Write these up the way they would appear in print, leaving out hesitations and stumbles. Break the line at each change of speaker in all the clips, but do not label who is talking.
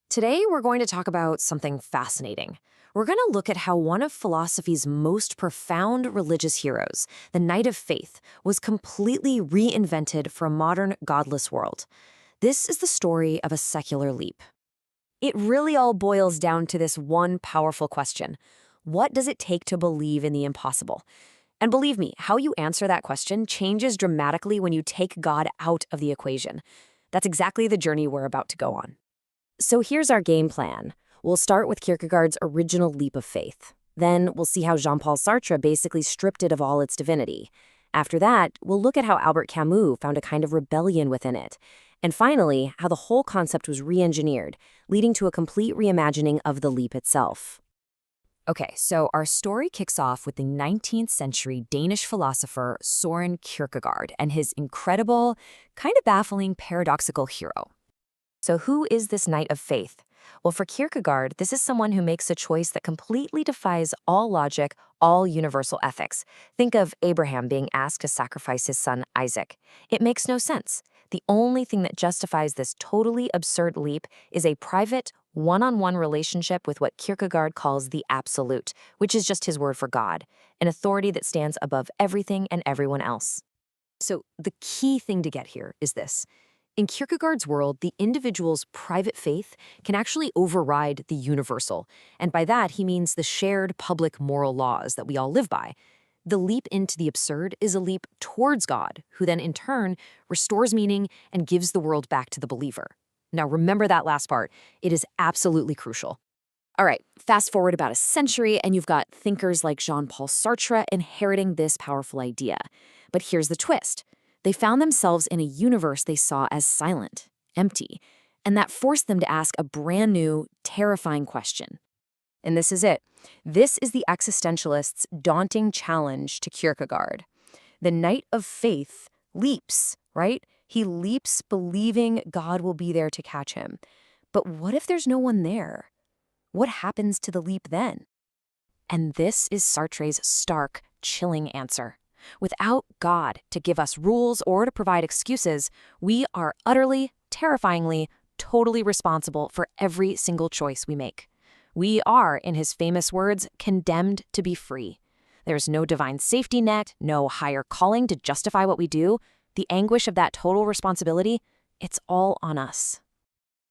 Today, we're going to talk about something fascinating. We're going to look at how one of philosophy's most profound religious heroes, the Knight of Faith, was completely reinvented for a modern, godless world. This is the story of a secular leap. It really all boils down to this one powerful question. What does it take to believe in the impossible? And believe me, how you answer that question changes dramatically when you take God out of the equation. That's exactly the journey we're about to go on. So here's our game plan. We'll start with Kierkegaard's original leap of faith. Then we'll see how Jean-Paul Sartre basically stripped it of all its divinity. After that, we'll look at how Albert Camus found a kind of rebellion within it. And finally, how the whole concept was re-engineered, leading to a complete reimagining of the leap itself. Okay, so our story kicks off with the 19th century Danish philosopher Søren Kierkegaard and his incredible, kind of baffling, paradoxical hero. So who is this Knight of Faith? Well, for Kierkegaard, this is someone who makes a choice that completely defies all logic, all universal ethics. Think of Abraham being asked to sacrifice his son Isaac. It makes no sense. The only thing that justifies this totally absurd leap is a private, one-on-one relationship with what Kierkegaard calls the absolute, which is just his word for God, an authority that stands above everything and everyone else. So the key thing to get here is this. In Kierkegaard's world, the individual's private faith can actually override the universal, and by that he means the shared public moral laws that we all live by. The leap into the absurd is a leap towards God, who then in turn restores meaning and gives the world back to the believer. Now remember that last part. It is absolutely crucial. All right, fast forward about a century and you've got thinkers like Jean-Paul Sartre inheriting this powerful idea. But here's the twist. They found themselves in a universe they saw as silent, empty, and that forced them to ask a brand new, terrifying question. And this is it. This is the existentialist's daunting challenge to Kierkegaard. The Knight of Faith leaps, right? He leaps believing God will be there to catch him. But what if there's no one there? What happens to the leap then? And this is Sartre's stark, chilling answer. Without God to give us rules or to provide excuses, we are utterly, terrifyingly, totally responsible for every single choice we make. We are, in his famous words, condemned to be free. There's no divine safety net, no higher calling to justify what we do. The anguish of that total responsibility, it's all on us.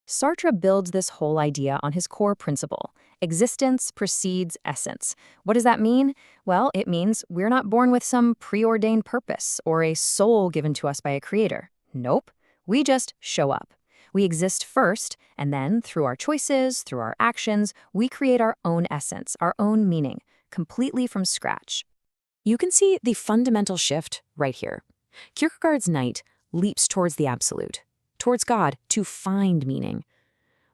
Sartre builds this whole idea on his core principle. Existence precedes essence. What does that mean? Well, it means we're not born with some preordained purpose or a soul given to us by a creator. Nope. We just show up. We exist first, and then through our choices, through our actions, we create our own essence, our own meaning, completely from scratch. You can see the fundamental shift right here. Kierkegaard's knight leaps towards the absolute, towards God to find meaning.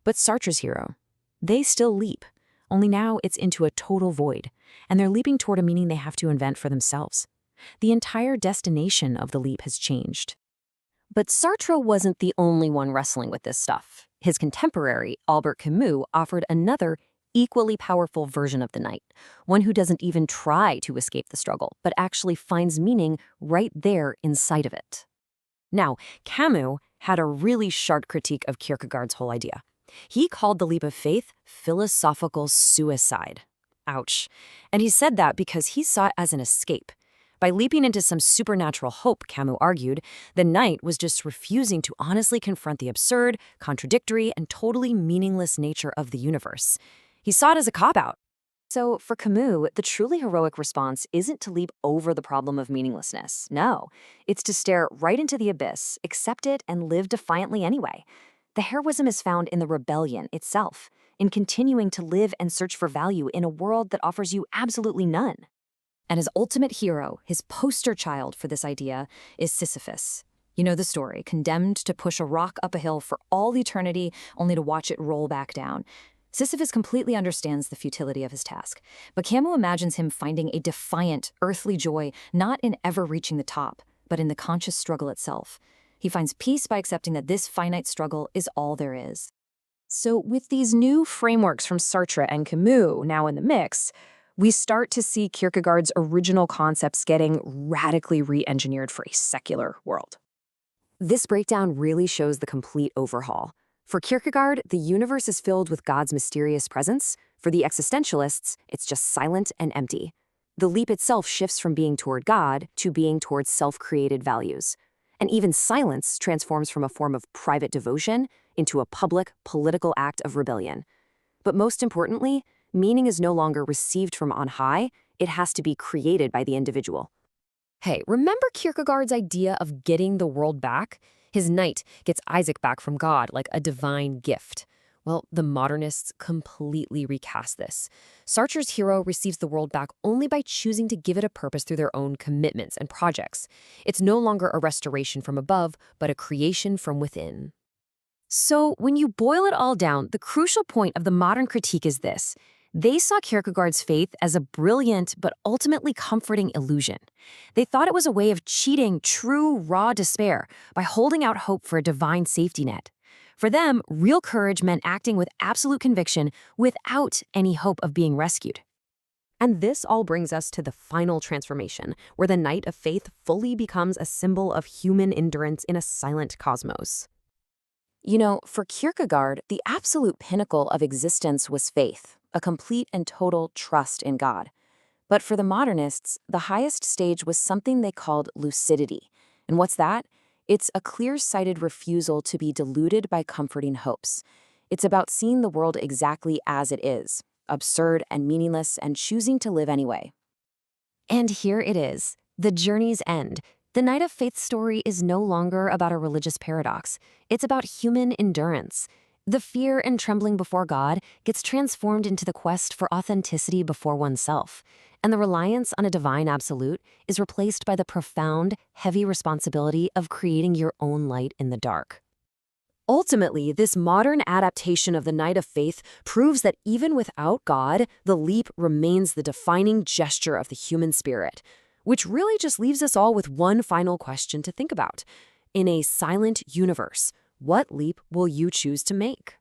But Sartre's hero, they still leap, only now it's into a total void, and they're leaping toward a meaning they have to invent for themselves. The entire destination of the leap has changed. But Sartre wasn't the only one wrestling with this stuff. His contemporary, Albert Camus, offered another, equally powerful version of the knight, one who doesn't even try to escape the struggle, but actually finds meaning right there inside of it. Now, Camus had a really sharp critique of Kierkegaard's whole idea. He called the leap of faith philosophical suicide. Ouch. And he said that because he saw it as an escape. By leaping into some supernatural hope, Camus argued, the knight was just refusing to honestly confront the absurd, contradictory, and totally meaningless nature of the universe. He saw it as a cop-out. So for Camus, the truly heroic response isn't to leap over the problem of meaninglessness. No, it's to stare right into the abyss, accept it, and live defiantly anyway. The heroism is found in the rebellion itself, in continuing to live and search for value in a world that offers you absolutely none. And his ultimate hero, his poster child for this idea, is Sisyphus. You know the story, condemned to push a rock up a hill for all eternity, only to watch it roll back down. Sisyphus completely understands the futility of his task, but Camus imagines him finding a defiant, earthly joy not in ever reaching the top, but in the conscious struggle itself. He finds peace by accepting that this finite struggle is all there is. So with these new frameworks from Sartre and Camus now in the mix, we start to see Kierkegaard's original concepts getting radically re-engineered for a secular world. This breakdown really shows the complete overhaul. For Kierkegaard, the universe is filled with God's mysterious presence. For the existentialists, it's just silent and empty. The leap itself shifts from being toward God to being towards self-created values. And even silence transforms from a form of private devotion into a public, political act of rebellion. But most importantly, meaning is no longer received from on high, it has to be created by the individual. Hey, remember Kierkegaard's idea of getting the world back? His knight gets Isaac back from God like a divine gift. Well, the modernists completely recast this. Sartre's hero receives the world back only by choosing to give it a purpose through their own commitments and projects. It's no longer a restoration from above, but a creation from within. So, when you boil it all down, the crucial point of the modern critique is this. They saw Kierkegaard's faith as a brilliant but ultimately comforting illusion. They thought it was a way of cheating true, raw despair by holding out hope for a divine safety net. For them, real courage meant acting with absolute conviction without any hope of being rescued. And this all brings us to the final transformation, where the Knight of Faith fully becomes a symbol of human endurance in a silent cosmos. You know, for Kierkegaard, the absolute pinnacle of existence was faith, a complete and total trust in God. But for the modernists, the highest stage was something they called lucidity. And what's that? It's a clear-sighted refusal to be deluded by comforting hopes. It's about seeing the world exactly as it is, absurd and meaningless, and choosing to live anyway. And here it is, the journey's end. The Knight of Faith story is no longer about a religious paradox. It's about human endurance. The fear and trembling before God gets transformed into the quest for authenticity before oneself. And the reliance on a divine absolute is replaced by the profound, heavy responsibility of creating your own light in the dark. Ultimately, this modern adaptation of the Knight of Faith proves that even without God, the leap remains the defining gesture of the human spirit, which really just leaves us all with one final question to think about. In a silent universe, what leap will you choose to make?